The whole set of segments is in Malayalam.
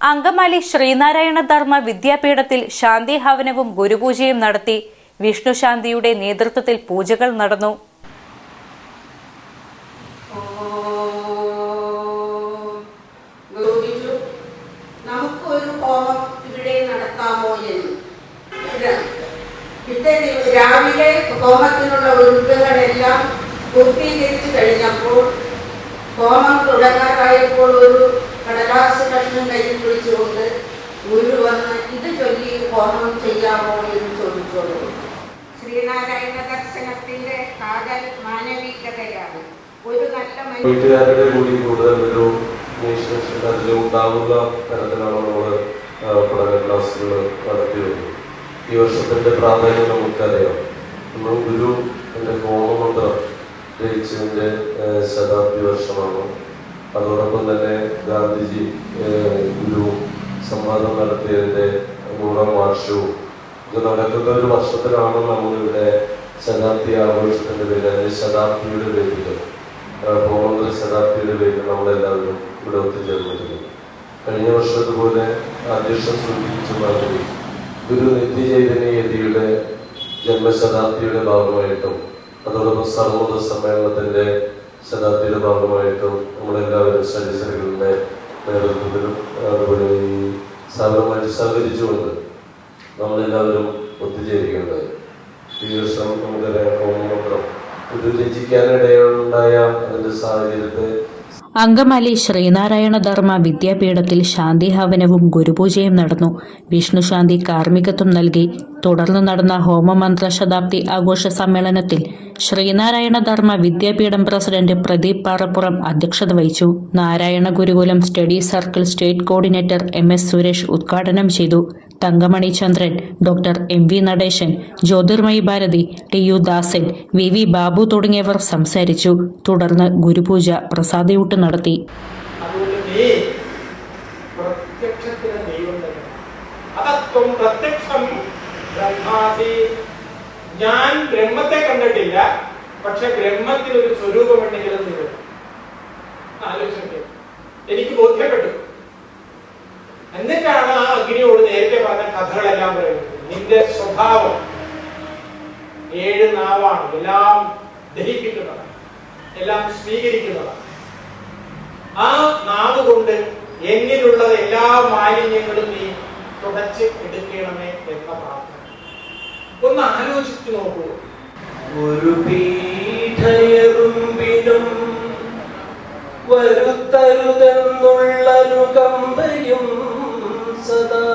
അങ്കമാലി ശ്രീനാരായണ ധർമ്മ വിദ്യാപീഠത്തിൽ ശാന്തി ഹവനവും ഗുരുപൂജയും നടത്തി. വിഷ്ണുശാന്തിയുടെ നേതൃത്വത്തിൽ പൂജകൾ നടന്നു. രാവിലെ ഹോമത്തിനുള്ള ഒരുക്കങ്ങളെല്ലാം പൂർത്തീകരിച്ചു കഴിഞ്ഞപ്പോൾ ഹോമം തുടങ്ങാറായപ്പോൾ ഒരു കടലാസ് കഷ്ണം കയ്യിൽ പിടിച്ചുകൊണ്ട് ഗുരു വന്ന് ഇത് ചൊല്ലി ഹോമം ചെയ്യാമോ എന്ന് ചോദിച്ചോളൂ. ശ്രീനാരായണ ദർശനത്തിന്റെ കാതൽ മാനവികതയാണ്. ഒരു നല്ല വീട്ടുകാരുടെ കൂടി കൂടുതൽ ഒരു ഉണ്ടാകുന്ന തരത്തിലാണ് നമ്മൾ പഠന ക്ലാസ്സുകൾ നടത്തി വരുന്നത്. ഈ വർഷത്തിന്റെ പ്രാധാന്യം നമുക്കറിയാം. നമ്മൾ ഗുരു എൻ്റെ ഹോമമന്ത്രം രചിച്ചതിൻ്റെ ശതാബ്ദി വർഷമാണ്. അതോടൊപ്പം തന്നെ ഗാന്ധിജി ഗുരു സംവാദം നടത്തിയതിൻ്റെ 100ാം വാർഷികവും ഇത് നടക്കുന്ന ഒരു വർഷത്തിലാണ് നമ്മളിവിടെ ശതാബ്ദി ആഘോഷത്തിൻ്റെ പേരിൽ, അല്ലെങ്കിൽ ശതാബ്ദിയുടെ പേരിൽ, ഹോമമന്ത്ര ശതാബ്ദിയുടെ പേരിൽ നമ്മളെല്ലാവരും ഇവിടെ ഒത്തുചേർന്നിട്ടുണ്ട്. കഴിഞ്ഞ വർഷത്തുപോലെ അധ്യക്ഷൻ സൂചിപ്പിച്ച മാതിരി ഗുരു നിത്യചൈതന്യയതിയുടെ ജന്മശതാബ്ദിയുടെ ഭാഗമായിട്ടും അതോടൊപ്പം സർവമത സമ്മേളനത്തിന്റെ ശതാബ്ദിയുടെ ഭാഗമായിട്ടും നമ്മളെല്ലാവരും സരിസരകളുടെ നേതൃത്വത്തിലും അതുപോലെ ഈ സ്ഥാപനമായിട്ട് സഹകരിച്ചുകൊണ്ട് നമ്മളെല്ലാവരും ഒത്തുചേരുകയുണ്ടായി. ഈ വർഷം നമുക്കറിയാം ഹോമമന്ത്രം ഇത് രചിക്കാനിടയുണ്ടായ അതിന്റെ സാഹചര്യത്തെ അങ്കമാലി ശ്രീനാരായണ ധർമ്മ വിദ്യാപീഠത്തിൽ ശാന്തി ഹവനവും ഗുരുപൂജയും നടന്നു. വിഷ്ണുശാന്തി കാർമ്മികത്വം നൽകി. തുടർന്ന് നടന്ന ഹോമമന്ത്ര ശതാബ്ദി ആഘോഷ സമ്മേളനത്തിൽ ശ്രീനാരായണ ധർമ്മ വിദ്യാപീഠം പ്രസിഡന്റ് പ്രദീപ് പാറപ്പുറം അധ്യക്ഷത വഹിച്ചു. Narayana Gurukulam study circle state coordinator MS Suresh ഉദ്ഘാടനം ചെയ്തു. Thankamani Chandran, doctor MV Natesan, Jyothirmayi Bharathi, TU Dasan, VV Babu തുടങ്ങിയവർ സംസാരിച്ചു. തുടർന്ന് ഗുരുപൂജ പ്രസാദയൂട്ട് നടത്തി. ഞാൻ ബ്രഹ്മത്തെ കണ്ടിട്ടില്ല, പക്ഷെ ബ്രഹ്മത്തിൽ ഒരു സ്വരൂപമുണ്ടെങ്കിലും ആലോചിച്ചു എനിക്ക് ബോധ്യപ്പെട്ടു. എന്നിട്ടാണ് ആ അഗ്നിയോട് നേരത്തെ പറഞ്ഞ കഥകളെല്ലാം പറയുന്നത്. നിന്റെ സ്വഭാവം 7 നാവാണ്, എല്ലാം ദഹിപ്പിക്കുന്നതാണ്, എല്ലാം സ്വീകരിക്കുന്നതാണ്. ആ നാവ് കൊണ്ട് എന്നിലുള്ള എല്ലാ മാലിന്യങ്ങളും നീ തുടച്ച് എടുക്കണമേ എന്ന പ്രാർത്ഥന ഒന്ന് ആലോചിച്ചു നോക്കൂ. ഒരു പീഠയറുമ്പിനും വരുത്തരുതെന്നുള്ളനുകമ്പയും സദാ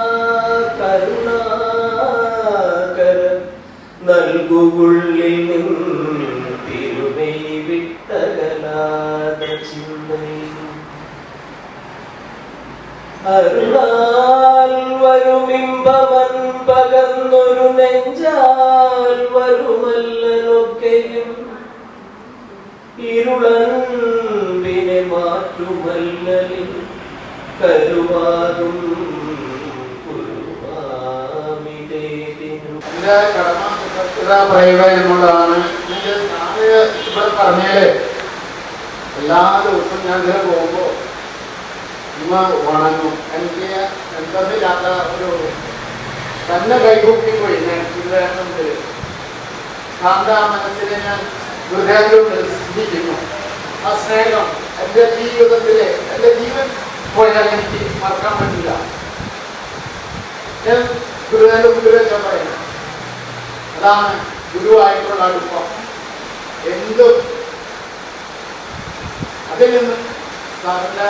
കരുണാകര നൽകുള്ളിൽ തിരുമൈ വിട്ടകലാത ചിന്തയും അരുളാൽ വരുമിമ്പവൻ പകർന്നൊരു നെഞ്ചാൽ വരുമല്ലനൊക്കെയും ഇരുളൻപിനെ മാറ്റുമല്ലലിൽ കരുവാതും എന്റെ കടമ പറയുക എന്നുള്ളതാണ്. ഇവിടെ പറഞ്ഞാല് എല്ലാ ദിവസവും ഞാൻ ഇതിൽ പോകുമ്പോ ഇമ ഉണങ്ങും. എനിക്ക് എന്തെന്നില്ലാത്ത ഒരു തന്നെ കൈകൂപ്പിപ്പോയി കാന്ത മനസ്സിനെ ഞാൻ ഗുരുദേവനോട് സ്നേഹിക്കുന്നു. ആ സ്നേഹം എൻ്റെ ജീവിതത്തിലെ എൻ്റെ ജീവൻ പോയാൽ എനിക്ക് മറക്കാൻ പറ്റില്ല. ഞാൻ ഗുരുദേവൻ പറയുന്നത് അതാണ് ഗുരുവായിട്ടുള്ള അടുപ്പം. എന്തും അതിൽ നിന്ന് സാറിൻ്റെ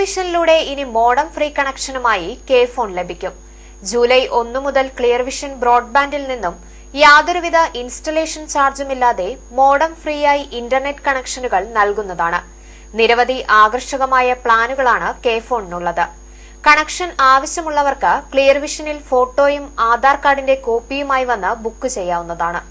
വിഷനിലൂടെ ഇനി മോഡം ഫ്രീ കണക്ഷനുമായി കെ ഫോൺ ലഭിക്കും. ജൂലൈ 1 മുതൽ ക്ലിയർ വിഷൻ ബ്രോഡ്ബാൻഡിൽ നിന്നും യാതൊരുവിധ ഇൻസ്റ്റലേഷൻ ചാർജുമില്ലാതെ മോഡം ഫ്രീ ആയി ഇന്റർനെറ്റ് കണക്ഷനുകൾ നൽകുന്നതാണ്. നിരവധി ആകർഷകമായ പ്ലാനുകളാണ് കെ ഫോണിനുള്ളത്. കണക്ഷൻ ആവശ്യമുള്ളവർക്ക് ക്ലിയർ വിഷനിൽ ഫോട്ടോയും ആധാർ കാർഡിന്റെ കോപ്പിയുമായി വന്ന് ബുക്ക് ചെയ്യാവുന്നതാണ്.